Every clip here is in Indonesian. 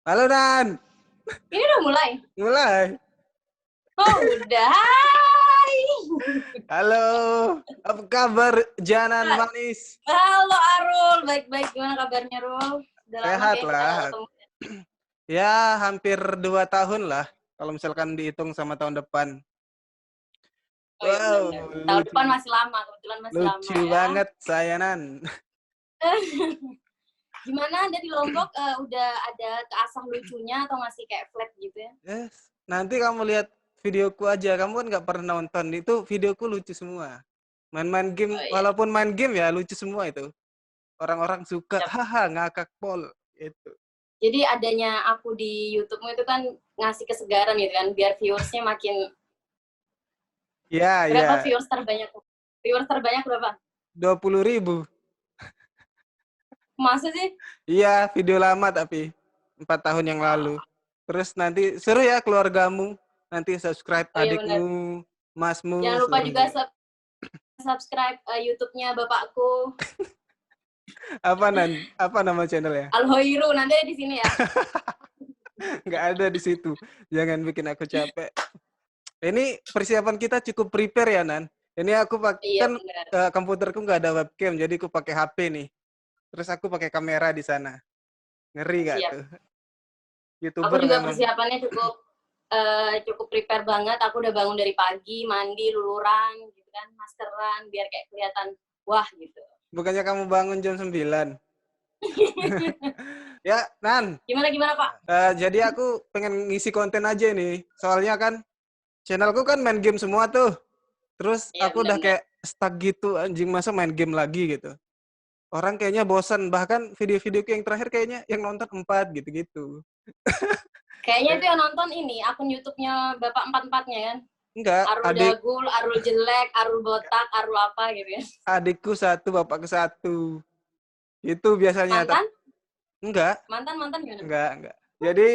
Halo Nan, Ini udah mulai? mulai. Oh, udah. Hai. Halo, apa kabar Janan manis? Halo Arul, baik-baik. Gimana kabarnya, Rul? Udah lama Sehat kayak kita nggak lah. ketemu. Ya, hampir 2 tahun lah. Kalau misalkan dihitung sama tahun depan. Oh iya Wow, benar-benar. Tahun lucu, depan masih lama, kebetulan masih lama lucu ya. banget saya Nan. Gimana dari Lombok udah ada keasah lucunya atau masih kayak flat gitu ya? Yes. Nanti kamu lihat videoku aja. Kamu kan nggak pernah nonton. Itu videoku lucu semua. Main-main game, Oh iya, walaupun main game ya lucu semua itu. Orang-orang suka, siap. haha ngakak pol. Itu. Jadi adanya aku di YouTube-mu itu kan ngasih kesegaran gitu kan, biar viewersnya makin Ya, berapa ya. viewers terbanyak? Viewers terbanyak berapa? 20.000. Masa sih? Iya, video lama tapi 4 tahun yang lalu. Wah, Terus nanti seru ya keluargamu. Nanti subscribe oh iya benar. adikmu, masmu, Jangan lupa seru juga juga. subscribe YouTube-nya bapakku. Apa Nan? Apa nama channelnya? Alhoiru, nanti ada di sini ya. Nggak ada di situ. Jangan bikin aku capek. Ini persiapan kita cukup prepare ya Nan. Ini aku pakai Iya kan benar. komputerku nggak ada webcam, jadi aku pakai HP nih. Terus aku pakai kamera di sana. Ngeri gak Siap. tuh? Aku YouTuber juga memang. persiapannya cukup prepare banget. Aku udah bangun dari pagi, mandi, luluran, gitu kan, maskeran, biar kayak kelihatan wah gitu. Bukannya kamu bangun jam 9? Ya, Nan. Gimana gimana Pak? Jadi aku pengen ngisi konten aja nih. Soalnya kan channelku kan main game semua tuh. Terus Iya aku udah benar-benar. kayak stuck gitu anjing masa main game lagi gitu. Orang kayaknya bosan. Bahkan video-videoku yang terakhir kayaknya yang nonton 4 gitu-gitu. Kayaknya Ya, itu yang nonton ini akun YouTube-nya Bapak Empat-Empatnya kan. enggak, Arul Dagul, Arul Jelek, Arul Botak, Arul apa gitu ya. adikku satu, bapakku satu. Itu biasanya. Mantan? Enggak, Mantan gimana? enggak. Jadi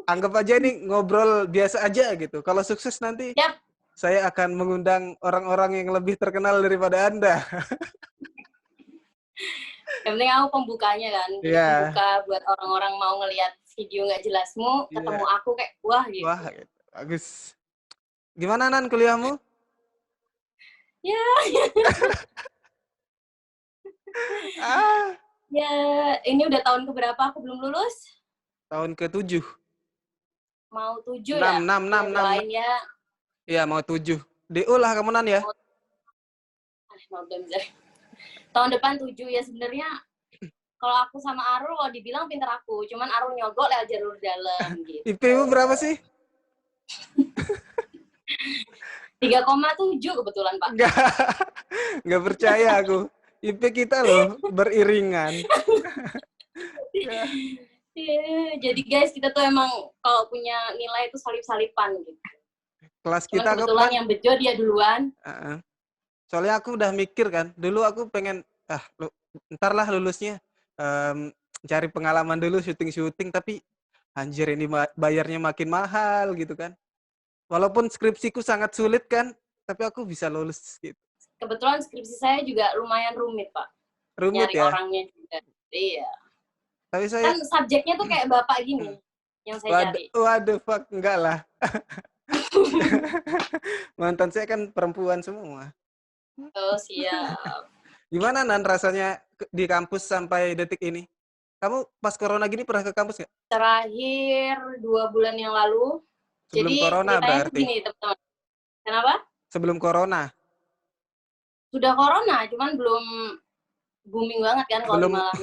anggap aja ini ngobrol biasa aja gitu. Kalau sukses nanti Siap. saya akan mengundang orang-orang yang lebih terkenal daripada Anda. Yang penting aku pembukanya kan. Jadi Iya, pembuka buat orang-orang mau ngelihat video nggak jelasmu, ketemu iya. aku kayak wah Wah, gitu. gitu. Bagus. Gimana Nan kuliahmu? Ya, Ah, ya ini udah tahun keberapa aku belum lulus? tahun ke-7. Mau 7 6, ya? 6, Ya 6, 6, 6. doain ya. Iya, mau 7. DU lah kamu Nan ya? Mau, mau belum tahun depan 7 ya sebenarnya. Kalau aku sama Arul, kalau dibilang pinter aku, cuman Arul nyogok lewat jalur dalam gitu. IP-mu berapa sih? 3,7 kebetulan Pak. Enggak, enggak percaya aku. IP kita loh beriringan. Ya. Jadi guys, kita tuh emang kalau punya nilai itu salip-salipan gitu. Kelas Cuman kita kebetulan kapan? yang bejo dia duluan. Soalnya aku udah mikir kan. Dulu aku pengen, ntar lah lulusnya. Cari pengalaman dulu syuting-syuting. Tapi anjir ini bayarnya makin mahal gitu kan. Walaupun skripsiku sangat sulit kan. Tapi aku bisa lulus gitu. Kebetulan skripsi saya juga lumayan rumit Pak. Rumit Nyari ya. orangnya juga. Iya. Tapi saya, Kan subjeknya tuh kayak bapak gini yang saya waduh, cari. waduh fuck, enggak lah. Mantan saya kan perempuan semua. Oh siap. Gimana Nan rasanya di kampus sampai detik ini? Kamu pas corona gini pernah ke kampus nggak? Terakhir 2 bulan yang lalu. Sebelum Jadi corona ceritanya tuh berarti? gini teman-teman. Kenapa? Sebelum corona? Sudah corona, cuman belum booming banget kan kalau di Belum. Malang.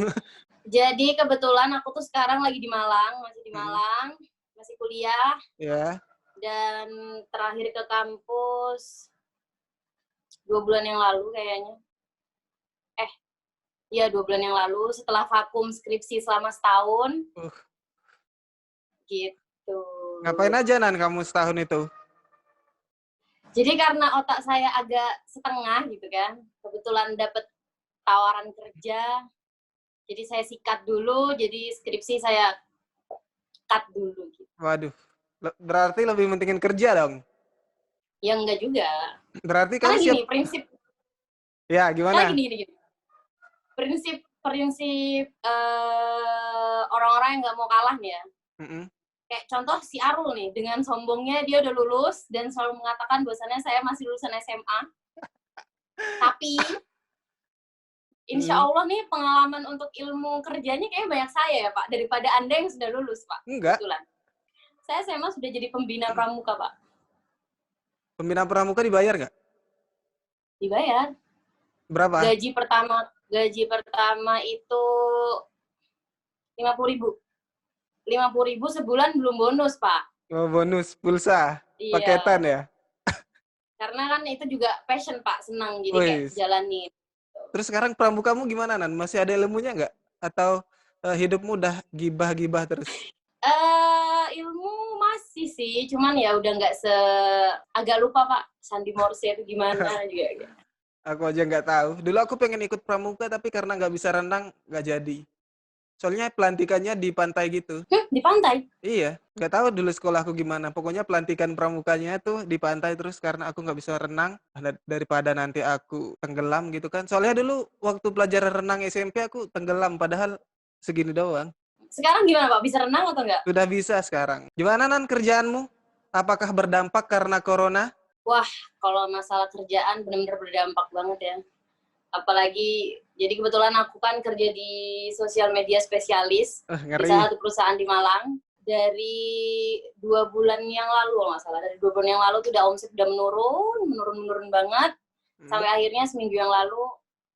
Jadi kebetulan aku tuh sekarang lagi di Malang, masih di Hmm, Malang, masih kuliah, ya. dan terakhir ke kampus 2 bulan yang lalu kayaknya. Iya 2 bulan yang lalu setelah vakum skripsi selama setahun, Uh, gitu. Ngapain aja Nan kamu setahun itu? Jadi karena otak saya agak setengah gitu kan, kebetulan dapet tawaran kerja, jadi saya sikat dulu, jadi skripsi saya cut dulu gitu. Waduh. Berarti lebih mentingin kerja dong. Ya enggak juga. Berarti kamu Karena siap. gini, prinsip, Ya, karena gimana? gini. Prinsip orang-orang yang nggak mau kalah nih ya. Mhm. Kayak contoh si Arul nih, dengan sombongnya dia udah lulus dan selalu mengatakan bahwasannya saya masih lulusan SMA. Tapi insya Mhm. Allah nih pengalaman untuk ilmu kerjanya kayaknya banyak saya ya Pak, daripada Anda yang sudah lulus Pak, Enggak, kebetulan. Saya SMA sudah jadi pembina pramuka Pak, pembinaan pramuka dibayar nggak? dibayar. Berapa? Gaji pertama itu 50.000. 50.000 sebulan belum bonus Pak. Oh, bonus pulsa, paketan Iya, ya? karena kan itu juga passion Pak, senang jadi kayak Wis. jalanin. Terus sekarang pramukamu gimana, Nan? Masih ada ilmunya nggak? Atau, hidupmu udah gibah-gibah terus? Ilmu masih sih, cuman ya udah nggak agak lupa Pak, sandi Morse itu gimana juga. Aku aja nggak tahu. Dulu aku pengen ikut pramuka, tapi karena nggak bisa renang, nggak jadi. Soalnya pelantikannya di pantai gitu. Di pantai? Iya, nggak tahu dulu sekolahku gimana. Pokoknya pelantikan pramukanya tuh di pantai terus karena aku nggak bisa renang, daripada nanti aku tenggelam gitu kan. Soalnya dulu waktu pelajaran renang SMP aku tenggelam, padahal segini doang. Sekarang gimana Pak, bisa renang atau enggak? Sudah bisa sekarang. Gimana Nan kerjaanmu? Apakah berdampak karena corona? Wah, kalau masalah kerjaan benar-benar berdampak banget ya. Apalagi, jadi kebetulan aku kan kerja di sosial media spesialis di Ngeri. salah satu perusahaan di Malang. Dari 2 bulan yang lalu, kalau nggak salah, dari 2 bulan yang lalu tuh udah omset udah menurun banget. Hmm. Sampai akhirnya seminggu yang lalu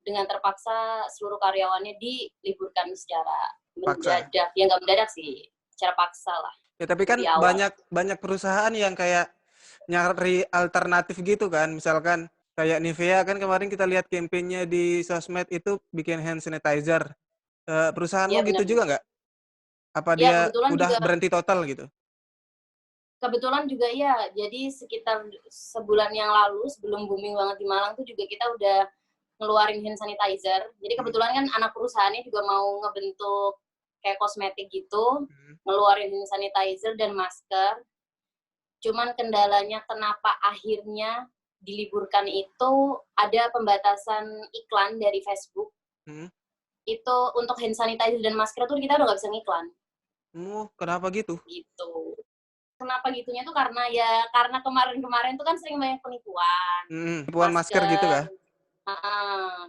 dengan terpaksa seluruh karyawannya diliburkan secara Paksa. mendadak. Ya nggak mendadak sih, secara paksa lah. Ya tapi kan Lebih awal. banyak banyak perusahaan yang kayak nyari alternatif gitu kan. Misalkan kayak Nivea kan kemarin kita lihat kampanyenya di sosmed itu bikin hand sanitizer. Iya Perusahaanmu gitu benar. juga nggak? Apa Ya dia kebetulan udah juga berhenti total gitu? ya. Jadi sekitar sebulan yang lalu sebelum booming banget di Malang tuh juga kita udah ngeluarin hand sanitizer. Jadi Hmm. kebetulan kan anak perusahaannya juga mau ngebentuk kayak kosmetik gitu, Hmm. ngeluarin hand sanitizer dan masker. Cuman kendalanya kenapa akhirnya diliburkan itu ada pembatasan iklan dari Facebook. Hmm. Itu untuk hand sanitizer dan masker tuh kita udah nggak bisa ngiklan. Kenapa gitu? Gitu. Kenapa gitunya tuh karena kemarin-kemarin tuh kan sering banyak penipuan Tipuan masker gitu masker. kah?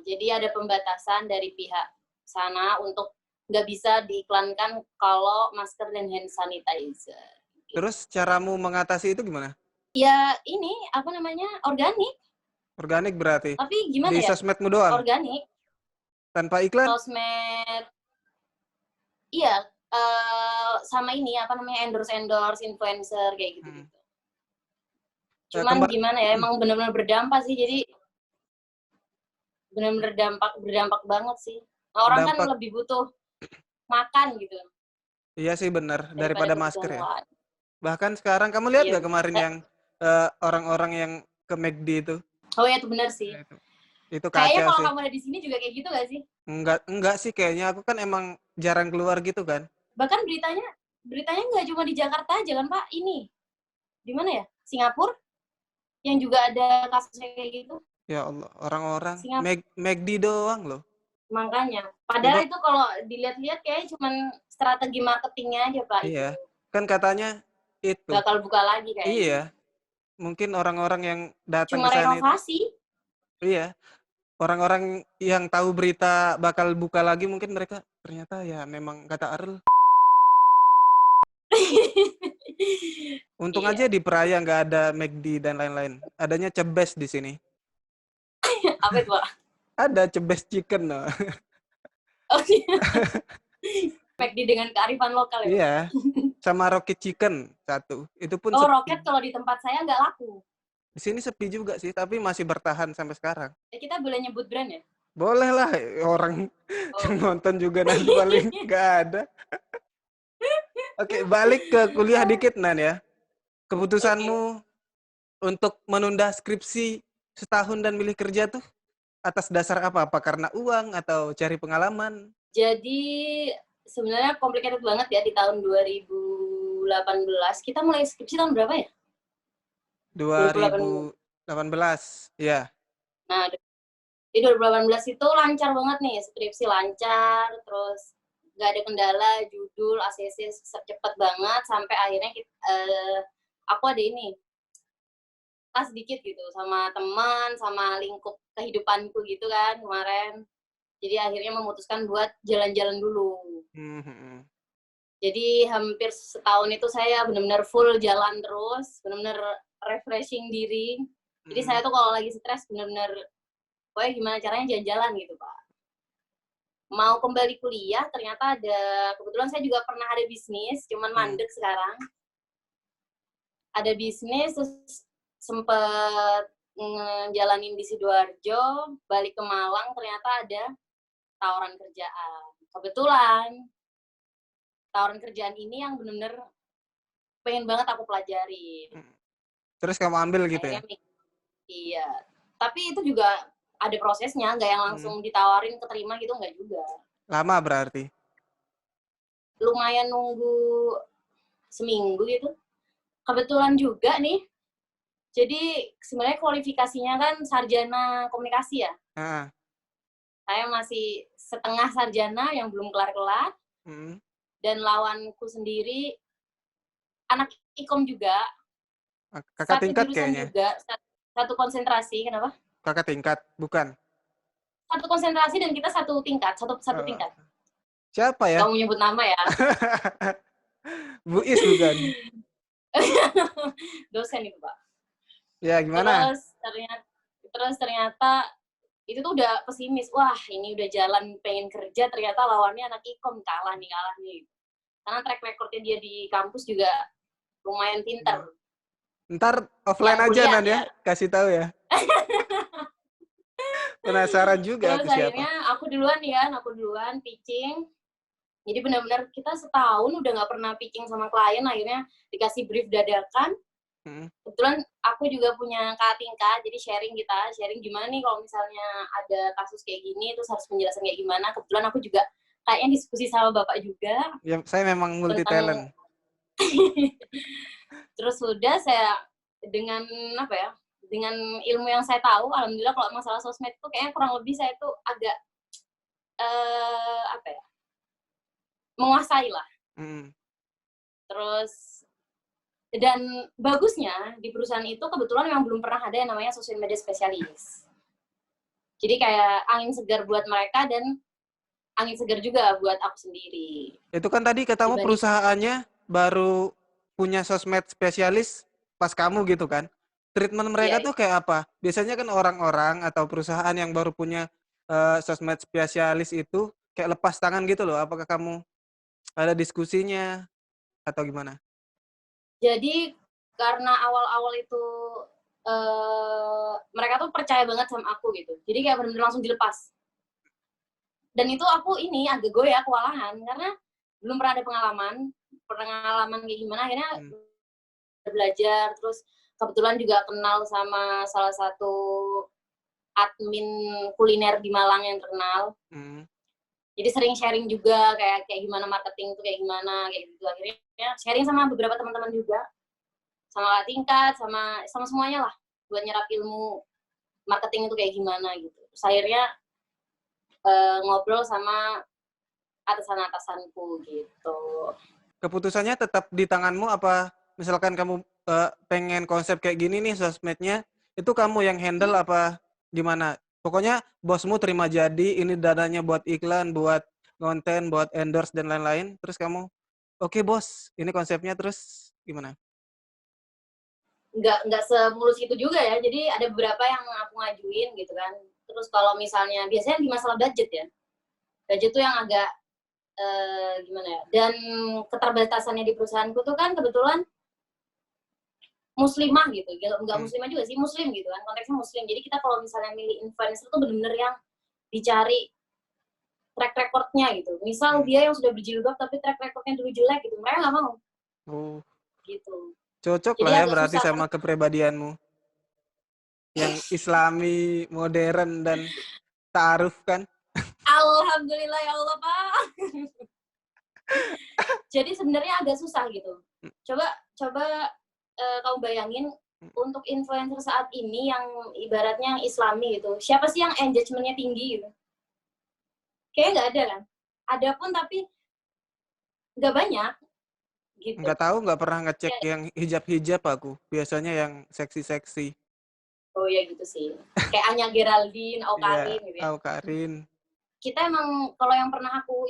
Jadi ada pembatasan dari pihak sana untuk nggak bisa diiklankan kalau masker dan hand sanitizer. Terus caramu mengatasi itu gimana? Ya ini apa namanya, organik. Organik berarti? Tapi gimana Di ya, sosmedmu doang? organik, Tanpa iklan? sosmed, iya, sama ini apa namanya, endorse influencer kayak gitu Hmm. gitu. Cuman Kembali. gimana ya, emang benar-benar berdampak sih, jadi benar-benar berdampak banget sih. Nah, orang kan Berdampak. lebih butuh makan gitu Iya sih benar, daripada daripada masker kebutuhan ya. lain. Bahkan sekarang kamu lihat Iya nggak benar. kemarin yang orang-orang yang ke McD itu? Oh ya itu benar sih. Nah, itu Kayaknya kacau kalau sih. kamu ada di sini juga kayak gitu gak sih? Enggak sih kayaknya aku kan emang jarang keluar gitu kan. Bahkan beritanya nggak cuma di Jakarta aja kan Pak, ini di mana ya? Singapura yang juga ada kasus kayak gitu. Ya Allah, orang-orang Singapura McD doang loh. makanya. Coba Padahal itu kalau dilihat-lihat kayak cuma strategi marketingnya aja Pak itu. iya, kan katanya itu. Bakal buka lagi kayaknya. Iya, mungkin orang-orang yang datang Cuma ke sana itu. renovasi. Iya, orang-orang yang tahu berita bakal buka lagi mungkin mereka ternyata ya memang kata Arul. Untung Iya. aja di Peraya nggak ada McD dan lain-lain. Adanya Cebes di sini. Apa itu Pak? Ada Cebes Chicken loh. Oh iya. McD dengan kearifan lokal ya Pak? Iya, sama Rocket Chicken satu. Itu pun Oh sepi. roket kalau di tempat saya nggak laku. Di sini sepi juga sih, tapi masih bertahan sampai sekarang. Ya, kita boleh nyebut brand ya? Boleh lah, orang yang Oh. nonton juga nanti paling nggak ada. Oke, balik ke kuliah dikit Nan ya. Oke. Keputusanmu untuk menunda skripsi setahun dan milih kerja tuh atas dasar apa? Apa karena uang atau cari pengalaman? Jadi sebenarnya complicated banget ya di tahun 2018. Kita mulai skripsi tahun berapa ya? 2018. 2018, ya. Nah, di 2018 itu lancar banget nih, skripsi lancar, terus nggak ada kendala, judul, ACC cepet banget, sampai akhirnya aku ada ini, sedikit gitu sama teman, sama lingkup kehidupanku gitu kan kemarin. Jadi akhirnya memutuskan buat jalan-jalan dulu. Jadi hampir setahun itu saya benar-benar full jalan terus, benar-benar refreshing diri. Jadi saya tuh kalau lagi stres benar-benar, pokoknya gimana caranya jalan-jalan gitu, Pak. Mau kembali kuliah, ternyata kebetulan saya juga pernah ada bisnis, cuman mandek sekarang. Ada bisnis, terus sempet ngejalanin di Sidoarjo, balik ke Malang, ternyata ada tawaran kerjaan. Kebetulan, tawaran kerjaan ini yang bener-bener pengen banget aku pelajari. Terus kamu ambil gitu ya? Iya. Tapi itu juga ada prosesnya, nggak yang langsung ditawarin keterima gitu, nggak juga. Lama berarti? Lumayan nunggu seminggu gitu. Kebetulan juga nih, jadi sebenarnya kualifikasinya kan sarjana komunikasi ya. Saya masih setengah sarjana yang belum kelar-kelar. Dan lawanku sendiri anak ikom juga. Kakak tingkat kayaknya. Juga, satu konsentrasi, kenapa? Kakak tingkat, bukan? Satu konsentrasi dan kita satu tingkat, satu tingkat. Siapa ya? Kamu nyebut nama ya? Bu Is bukan? Dosen itu, Pak. Ya, gimana? Terus ternyata itu tuh udah pesimis. Wah, ini udah jalan pengen kerja, ternyata lawannya anak ikom, kalah nih. Karena track recordnya dia di kampus juga lumayan pinter. Ntar offline aja Nan ya, kasih tahu ya. Penasaran juga terus aku siapa. Akhirnya aku duluan pitching. Jadi benar-benar kita setahun udah nggak pernah pitching sama klien, akhirnya dikasih brief dadakan. Kebetulan aku juga punya kakak tingkat, jadi sharing gimana nih kalau misalnya ada kasus kayak gini, terus harus penjelasan kayak gimana. Kebetulan aku juga kayaknya diskusi sama bapak juga. Ya, saya memang multi talent. Terus sudah saya dengan dengan ilmu yang saya tahu, alhamdulillah kalau masalah sosmed itu kayaknya kurang lebih saya tuh agak menguasai lah. Terus dan bagusnya di perusahaan itu kebetulan memang belum pernah ada yang namanya social media spesialis. Jadi kayak angin segar buat mereka dan angin segar juga buat aku sendiri. Itu kan tadi katamu perusahaannya baru punya sosmed spesialis pas kamu gitu kan? Treatment mereka tuh kayak apa? Biasanya kan orang-orang atau perusahaan yang baru punya sosmed spesialis itu kayak lepas tangan gitu loh. Apakah kamu ada diskusinya atau gimana? Jadi karena awal-awal itu mereka tuh percaya banget sama aku gitu. Jadi kayak benar-benar langsung dilepas. Dan itu aku agak goyah, kewalahan karena belum pernah ada pengalaman kayak gimana. Akhirnya belajar, terus kebetulan juga kenal sama salah satu admin kuliner di Malang yang terkenal. Jadi sering sharing juga kayak gimana marketing itu kayak gimana kayak gitu. Akhirnya sharing sama beberapa teman-teman juga, sama kakak tingkat, sama semuanya lah buat nyerap ilmu marketing itu kayak gimana gitu. Terus akhirnya ngobrol sama atasan-atasanku gitu. Keputusannya tetap di tanganmu apa misalkan kamu pengen konsep kayak gini nih sosmednya, itu kamu yang handle apa gimana? Pokoknya bosmu terima jadi, ini dananya buat iklan, buat konten, buat endorse dan lain-lain, terus kamu, oke bos, ini konsepnya, terus gimana? Nggak semulus itu juga ya, jadi ada beberapa yang aku ngajuin gitu kan. Terus kalau misalnya, biasanya di masalah budget ya, budget tuh yang agak gimana ya, dan keterbatasannya di perusahaanku tuh kan kebetulan muslimah gitu, nggak muslimah juga sih, muslim gitu kan, konteksnya muslim. Jadi kita kalau misalnya milih influencer tuh bener-bener yang dicari track recordnya gitu. Misal dia yang sudah berjilbab tapi track recordnya dulu jelek gitu, mereka nggak mau. Gitu. Cocok jadi lah ya berarti sama kepribadianmu. Yang islami, modern, dan ta'aruf kan? Alhamdulillah ya Allah, Pak. Jadi sebenarnya agak susah gitu. Coba kamu bayangin untuk influencer saat ini yang ibaratnya yang islami gitu. Siapa sih yang engagement-nya tinggi gitu? Kayaknya nggak ada kan? Ada pun tapi nggak banyak gitu. Nggak tahu, nggak pernah ngecek Ya, yang hijab-hijab aku. Biasanya yang seksi-seksi. oh ya gitu sih. Kayak Anya Geraldine, Iya, Awkarin gitu ya. Karin. Kita emang kalau yang pernah aku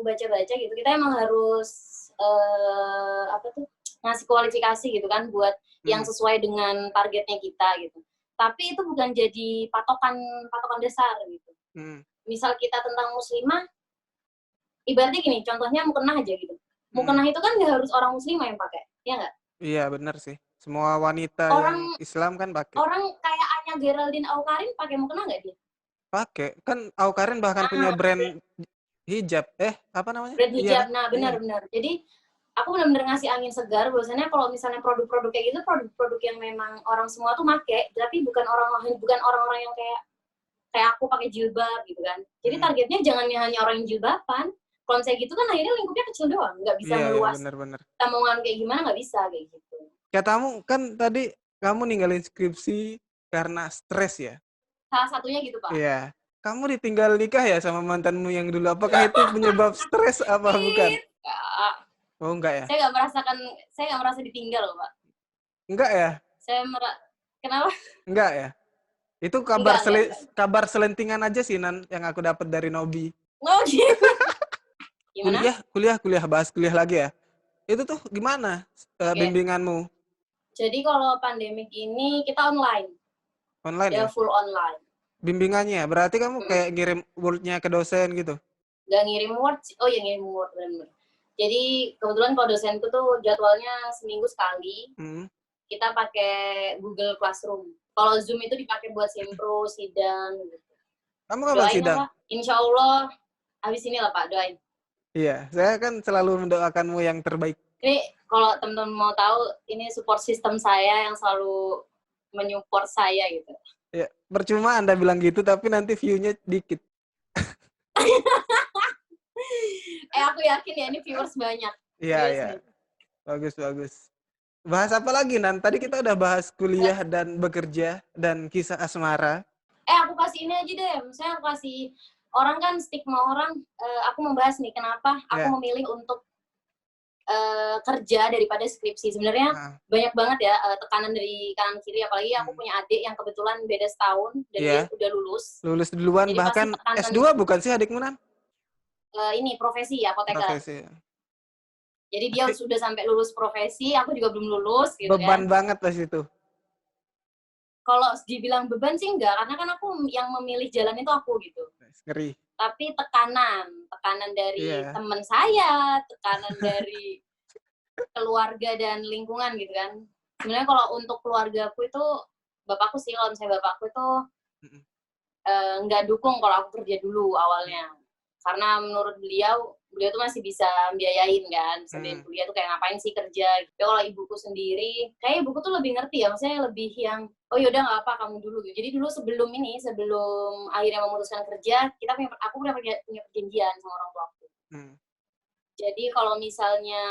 baca-baca gitu, kita emang harus apa tuh ngasih kualifikasi gitu kan buat yang Hmm. sesuai dengan targetnya kita gitu. Tapi itu bukan jadi patokan patokan dasar gitu. Hmm. Misal kita tentang muslimah, ibaratnya gini, contohnya mukena aja gitu. Hmm. Mukena itu kan nggak harus orang muslimah yang pakai, ya nggak? Iya, benar sih. Semua wanita yang Orang Islam kan pakai. orang kayak Anya Geraldine Awkarin pakai mukena nggak dia? Pakai. Kan Karin bahkan punya Ah, brand hijab. Apa namanya? brand Iya hijab. kan? Nah, Iya. benar-benar. Jadi aku benar-benar ngasih angin segar bahwasannya kalau misalnya produk-produk kayak gitu produk-produk yang memang orang semua tuh make, tapi bukan orang-orang yang kayak kayak aku pakai jilbab gitu kan. Jadi Hmm. targetnya jangan hanya orang yang jilbaban. Kalau misalnya gitu kan akhirnya lingkupnya kecil doang, nggak bisa Iya, iya, meluas. benar-benar. Kita mau ngambil kayak gimana nggak bisa kayak gitu. Katamu kan tadi kamu ninggalin skripsi karena stres ya? Salah satunya gitu, Pak. Iya. Kamu ditinggal nikah ya sama mantanmu yang dulu? Apakah itu penyebab stres apa bukan? Ih, Kak. Oh, enggak ya? Saya nggak merasa ditinggal loh, Pak. Enggak ya? Saya kenapa? Enggak ya? Itu Enggak. kabar selentingan aja sih Nan yang aku dapat dari Nobi. Oh, gitu. Gimana? Kuliah, bahas kuliah lagi ya. Itu tuh gimana Oke. bimbinganmu? Jadi kalau pandemik ini kita online, Online ya ya? full online. Bimbingannya, berarti kamu Mm-mm. kayak ngirim Word-nya ke dosen gitu? Nggak ngirim Word, oh ya ngirim Word benar-benar. Jadi kebetulan kalau dosenku tuh jadwalnya seminggu sekali, Hmm. kita pakai Google Classroom. Kalau Zoom itu dipakai buat sempro, sidang. Gitu. Kamu kapan Doain ya sidang? Pak, insya Allah habis ini lah Pak, doain. Iya, saya kan selalu mendoakanmu yang terbaik. Ini kalau teman-teman mau tahu, ini support system saya yang selalu menyupport saya gitu. Ya, percuma Anda bilang gitu, tapi nanti view-nya dikit. Aku yakin ya ini viewers banyak. Iya, Viewers iya. banyak. Bagus. Bahas apa lagi, Nan? Tadi kita udah bahas kuliah dan bekerja dan kisah asmara. Aku kasih ini aja deh, misalnya aku kasih orang kan stigma orang, aku membahas nih kenapa aku Ya. memilih untuk kerja daripada skripsi. Sebenarnya Nah, banyak banget ya tekanan dari kanan kiri, apalagi aku hmm. punya adik yang kebetulan beda setahun dan dia Iya, udah lulus. lulus duluan, Jadi pasti bahkan tekanan S2 bukan sih adikmu, Nan? ini profesi apoteker. Profesi. Jadi dia Pasti sudah sampai lulus profesi, aku juga belum lulus gitu beban kan. banget pas itu. Kalau dibilang beban sih enggak, karena kan aku yang memilih jalan itu aku gitu. Ngeri. Tapi tekanan dari Iya. teman saya, tekanan dari keluarga dan lingkungan gitu kan. Sebenarnya kalau untuk keluargaku itu, bapakku sih, kalau misalnya bapakku itu Mm-mm. nggak dukung kalau aku kerja dulu Mm. awalnya. Karena menurut beliau tuh masih bisa biayain kan, bisa biayain Mm. kuliah tuh kayak ngapain sih kerja. Tapi kalau ibuku sendiri, kayak ibuku tuh lebih ngerti ya, maksudnya lebih yang, oh yaudah nggak apa kamu dulu gitu. Jadi dulu sebelum akhirnya memutuskan kerja, aku punya perjanjian sama orang tua aku. Mm. Jadi kalau misalnya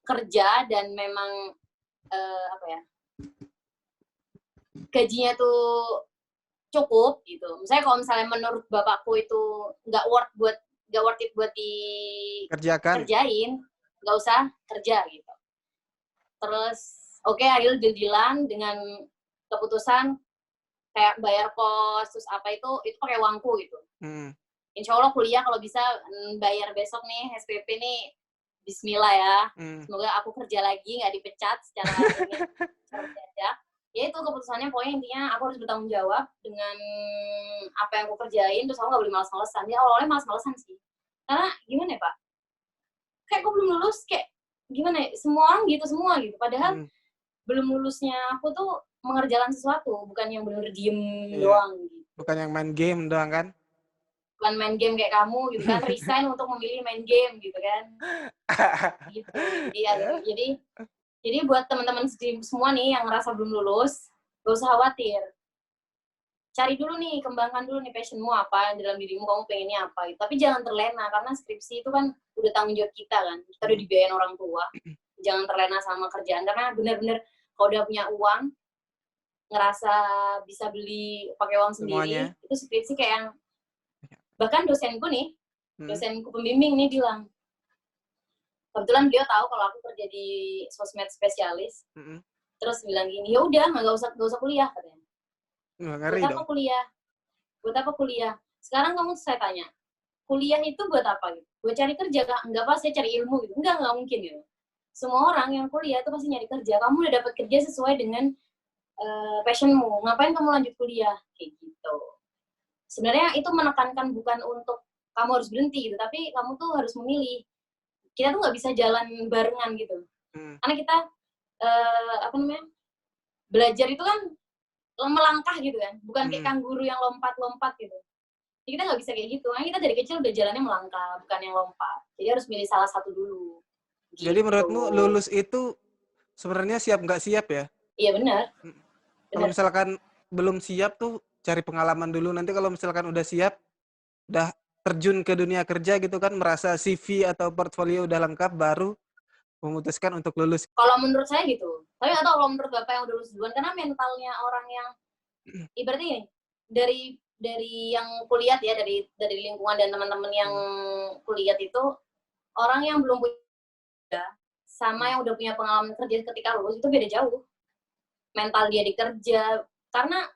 kerja dan memang apa ya, gajinya tuh cukup gitu. Misalnya kalau misalnya menurut bapakku itu nggak worth it buat Kerjakan. dikerjain, nggak usah kerja gitu. Terus akhirnya deal-dealan dengan keputusan kayak bayar kos terus apa itu pakai uangku gitu. Mm. Insya Allah kuliah kalau bisa bayar besok nih SPP nih, Bismillah ya. Mm. Semoga aku kerja lagi nggak dipecat secara mendadak. Ya itu keputusannya, pokoknya intinya aku harus bertanggung jawab dengan apa yang aku kerjain, terus aku nggak boleh malas-malesan. Ya awalnya malas-malesan sih, karena gimana ya Pak, kayak aku belum lulus, kayak gimana ya, semua orang gitu semua gitu, padahal Mm. belum lulusnya aku tuh mengerjakan sesuatu, bukan yang bener diem Iya. doang gitu. Bukan yang main game doang kan? Bukan main game kayak kamu gitu kan, resign untuk memilih main game gitu kan. Gitu. Jadi buat teman-teman semua nih yang ngerasa belum lulus, gak usah khawatir. Cari dulu nih, kembangkan dulu nih passionmu apa, dalam dirimu kamu pengennya apa gitu. Tapi jangan terlena, karena skripsi itu kan udah tanggung jawab kita kan. Kita udah dibiayain orang tua. Jangan terlena sama kerjaan, karena bener-bener kalau udah punya uang, ngerasa bisa beli pakai uang sendiri, Semuanya. itu skripsi kayak yang, bahkan dosenku Mm. pembimbing nih bilang, kebetulan beliau tahu kalau aku kerja di sosmed spesialis. Terus bilang gini, ya udah nggak usah kuliah katanya. Ngeri Buat apa dong. kuliah? Buat apa kuliah? Sekarang kamu saya tanya, kuliah itu buat apa gitu? Buat cari kerja kak? Enggak, Pak, saya cari ilmu gitu. Enggak mungkin gitu. Semua orang yang kuliah itu pasti nyari kerja. Kamu udah dapat kerja sesuai dengan passionmu. Ngapain kamu lanjut kuliah? Kayak gitu. Sebenarnya itu menekankan bukan untuk kamu harus berhenti gitu, tapi kamu tuh harus memilih. Kita tuh nggak bisa jalan barengan gitu. Karena kita belajar itu kan melangkah gitu kan, bukan kayak kanguru yang lompat-lompat gitu. Jadi kita nggak bisa kayak gitu. Karena kita dari kecil udah jalannya melangkah, bukan yang lompat. Jadi harus milih salah satu dulu. Gitu. Jadi menurutmu lulus itu sebenarnya siap nggak siap ya? Iya benar. Kalau misalkan belum siap tuh cari pengalaman dulu. Nanti kalau misalkan udah siap, udah terjun ke dunia kerja gitu kan, merasa CV atau portfolio udah lengkap, baru memutuskan untuk lulus. Kalau menurut saya gitu. Tapi nggak tahu kalau menurut Bapak yang udah lulus duluan, karena mentalnya orang yang ibaratnya ini dari yang kuliah ya, dari lingkungan dan teman-teman yang kuliah itu, orang yang belum punya sama yang udah punya pengalaman kerja ketika lulus itu beda jauh. Mental dia di kerja, karena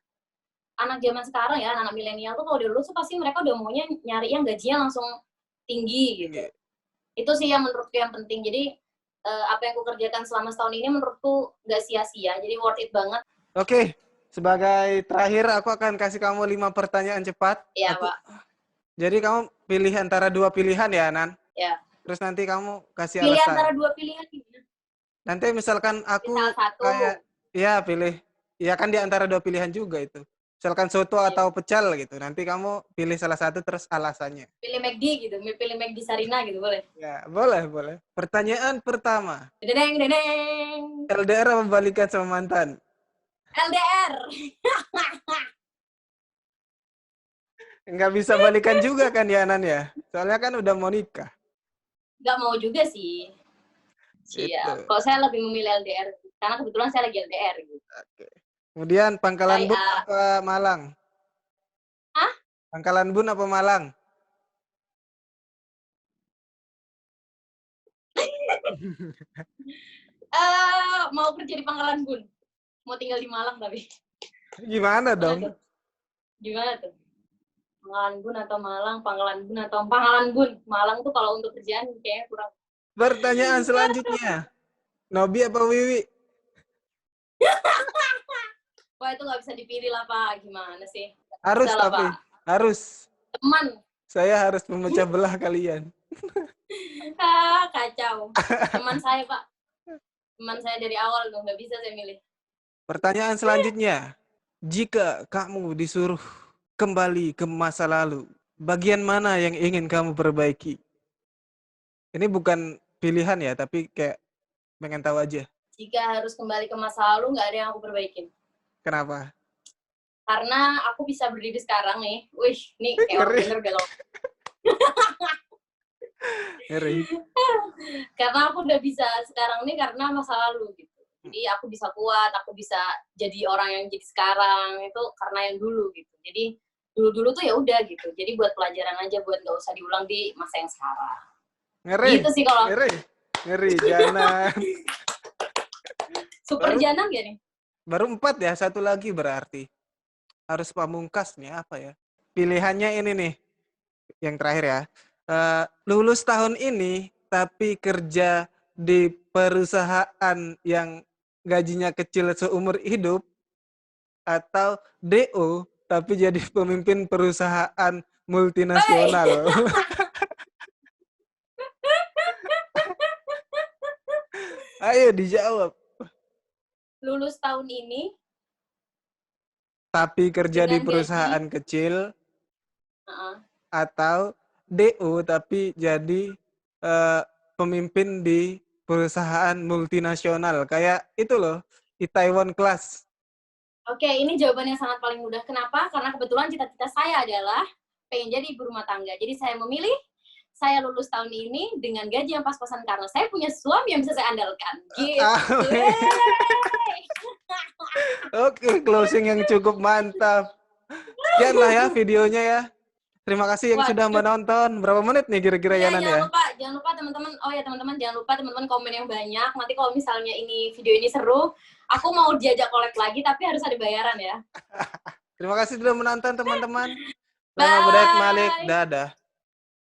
anak zaman sekarang ya, anak milenial tuh kalau udah lulus tuh pasti mereka udah maunya nyari yang gajinya langsung tinggi gitu. Itu sih yang menurutku yang penting. Jadi apa yang aku kerjakan selama setahun ini menurutku nggak sia-sia, jadi worth it banget. Oke, sebagai terakhir aku akan kasih kamu 5 pertanyaan cepat. Iya, Pak. Jadi kamu pilih antara 2 pilihan ya, Nan? Ya. Terus nanti kamu kasih pilih alasan. Antara 2 pilihan gimana? Nanti misalkan aku kayak, ya pilih, ya kan di antara 2 pilihan juga itu. Misalkan soto atau pecel gitu. Nanti kamu pilih salah satu terus alasannya. Pilih McD gitu, pilih McD Sarina gitu, boleh? Ya, boleh. Pertanyaan pertama. Dedeng. LDR apa balikan sama mantan? LDR. Nggak bisa balikan juga kan ya, Nan ya? Soalnya kan udah mau nikah. Nggak mau juga sih. Iya. Kalau saya lebih memilih LDR, karena kebetulan saya lagi LDR gitu. Oke. Kemudian Pangkalan Bun apa Malang? Hah? Pangkalan Bun apa Malang? Mau kerja di Pangkalan Bun. Mau tinggal di Malang tapi. Gimana dong? Gimana tuh? Pangkalan Bun atau Malang? Pangkalan Bun atau Pangkalan Bun? Malang tuh kalau untuk kerjaan kayaknya kurang. Pertanyaan selanjutnya. Nobi apa Wiwi? Wah, itu nggak bisa dipilih lah, Pak. Gimana sih? Harus lah, tapi. Pak. Harus. Teman. Saya harus memecah belah kalian. Kacau. Teman saya, Pak. Teman saya dari awal tuh. Nggak bisa saya milih. Pertanyaan selanjutnya. Jika kamu disuruh kembali ke masa lalu, bagian mana yang ingin kamu perbaiki? Ini bukan pilihan ya, tapi kayak pengen tahu aja. Jika harus kembali ke masa lalu, nggak ada yang aku perbaikin. Kenapa? Karena aku bisa berdiri sekarang nih. Wih, nih kayak orang bener udah loh. Ngeri. Karena aku udah bisa sekarang nih karena masa lalu gitu. Jadi aku bisa kuat, aku bisa jadi orang yang jadi sekarang itu karena yang dulu gitu. Jadi dulu tuh ya udah gitu. Jadi buat pelajaran aja, buat nggak usah diulang di masa yang sekarang. Ngeri. Gitu sih kalau. Ngeri, Janan. Super Janan gak nih? Baru 4 ya, satu lagi berarti. Harus pamungkas nih, apa ya? Pilihannya ini nih, yang terakhir ya. Lulus tahun ini, tapi kerja di perusahaan yang gajinya kecil seumur hidup, atau DO, tapi jadi pemimpin perusahaan multinasional. Ayo dijawab. Lulus tahun ini, tapi kerja di perusahaan gaji kecil, atau DO tapi jadi pemimpin di perusahaan multinasional kayak itu loh, Itaewon Class. Oke, ini jawabannya sangat paling mudah. Kenapa? Karena kebetulan cita-cita saya adalah pengen jadi ibu rumah tangga. Jadi saya memilih saya lulus tahun ini dengan gaji yang pas-pasan karena saya punya suami yang bisa saya andalkan. Gitu. Oke, closing yang cukup mantap. Sekian lah ya videonya ya. Terima kasih yang sudah menonton. Berapa menit nih kira-kira ya, Nan ya? Jangan lupa jangan lupa teman-teman. Oh ya teman-teman, jangan lupa teman-teman komen yang banyak. Nanti kalau misalnya ini video ini seru, aku mau diajak collab lagi, tapi harus ada bayaran ya. Terima kasih sudah menonton teman-teman. Nama Budayak Malik. Bye. Dadah.